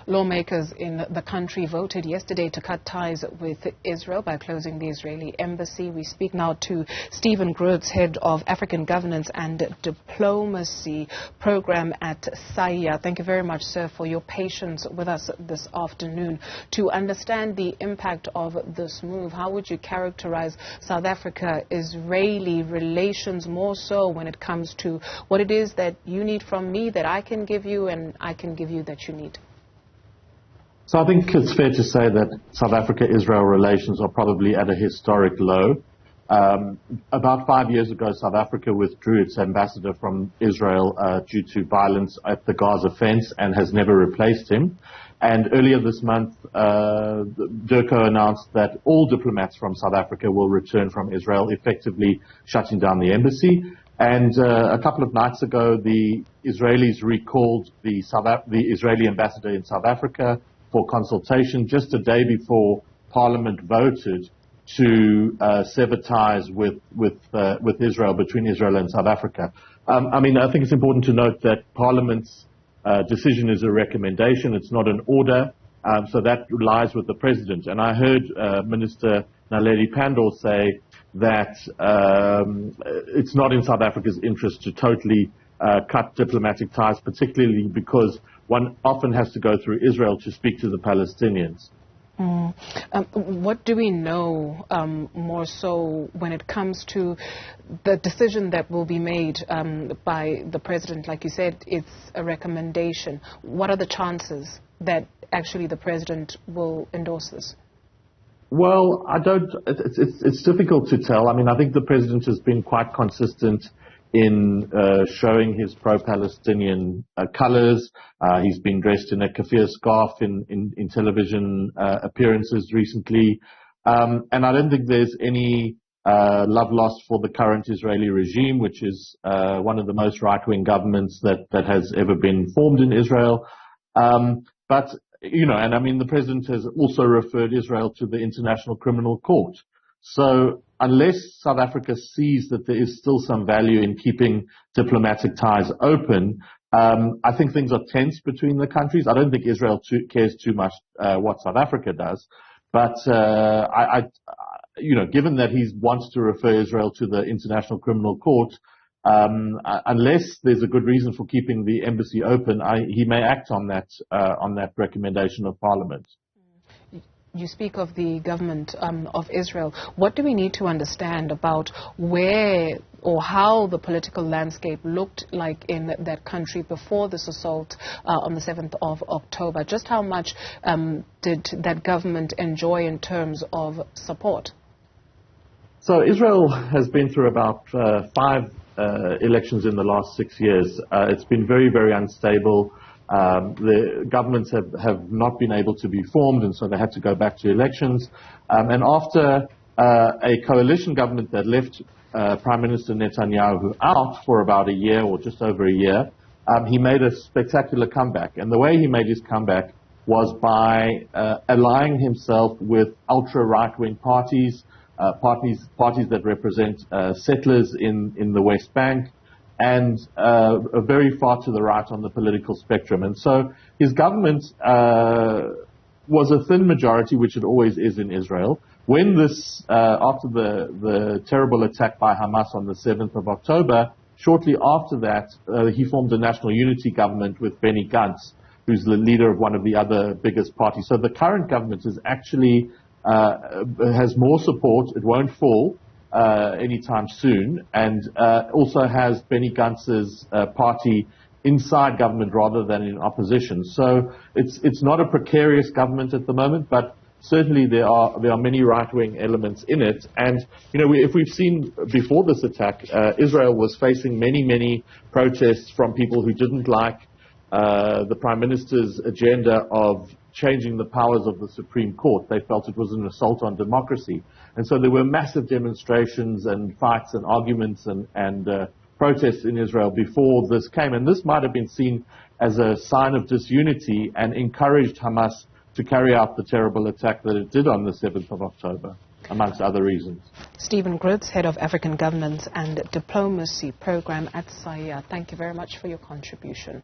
Lawmakers in the country voted yesterday to cut ties with Israel by closing the Israeli embassy. We speak now to Gruzd, head of African Governance and Diplomacy Program at CEasefire. Thank you very much, sir, for your patience with us this afternoon. To understand the impact of this move, how would you characterize South Africa-Israeli relations, more so when it comes to what it is that you need from me that I can give you and I can give you that you need? So I think it's fair to say that South Africa-Israel relations are probably at a historic low. About 5 years ago, South Africa withdrew its ambassador from Israel due to violence at the Gaza fence and has never replaced him. And earlier this month, DIRCO announced that all diplomats from South Africa will return from Israel, effectively shutting down the embassy. And a couple of nights ago, the Israelis recalled the Israeli ambassador in South Africa for consultation just a day before Parliament voted to sever ties with Israel, between Israel and South Africa. I think it's important to note that Parliament's decision is a recommendation. It's not an order, so that lies with the President. And I heard Minister Naledi Pandor say that it's not in South Africa's interest to totally cut diplomatic ties, particularly because one often has to go through Israel to speak to the Palestinians. What do we know more so when it comes to the decision that will be made by the President? Like you said, it's a recommendation. What are the chances that actually the President will endorse this? Well, it's difficult to tell. I think the President has been quite consistent in showing his pro-Palestinian colors. He's been dressed in a keffiyeh scarf in television appearances recently. And I don't think there's any love lost for the current Israeli regime, which is one of the most right-wing governments that has ever been formed in Israel. The President has also referred Israel to the International Criminal Court. So unless South Africa sees that there is still some value in keeping diplomatic ties open, I think things are tense between the countries. I don't think Israel cares too much what South Africa does. But, given that he wants to refer Israel to the International Criminal Court, unless there's a good reason for keeping the embassy open, he may act on that recommendation of Parliament. You speak of the government of Israel. What do we need to understand about where or how the political landscape looked like in that country before this assault on the 7th of October? Just how much did that government enjoy in terms of support? So Israel has been through about 5 elections in the last 6 years. It's been very, very unstable. The governments have not been able to be formed, and so they had to go back to elections. And after a coalition government that left Prime Minister Netanyahu out for about a year or just over a year, he made a spectacular comeback. And the way he made his comeback was by allying himself with ultra-right-wing parties that represent settlers in the West Bank, and very far to the right on the political spectrum. And so his government was a thin majority, which it always is in Israel. When after the terrible attack by Hamas on the 7th of October, shortly after that, he formed a national unity government with Benny Gantz, who's the leader of one of the other biggest parties. So the current government is actually has more support. It won't fall anytime soon, and also has Benny Gantz's party inside government rather than in opposition. So it's not a precarious government at the moment, but certainly there are many right-wing elements in it. And if we've seen before this attack, Israel was facing many protests from people who didn't like the Prime Minister's agenda of changing the powers of the Supreme Court. They felt it was an assault on democracy. And so there were massive demonstrations and fights and arguments and protests in Israel before this came. And this might have been seen as a sign of disunity and encouraged Hamas to carry out the terrible attack that it did on the 7th of October, amongst other reasons. Gruzd, head of African Governance and Diplomacy Program at CEasefire. Thank you very much for your contribution.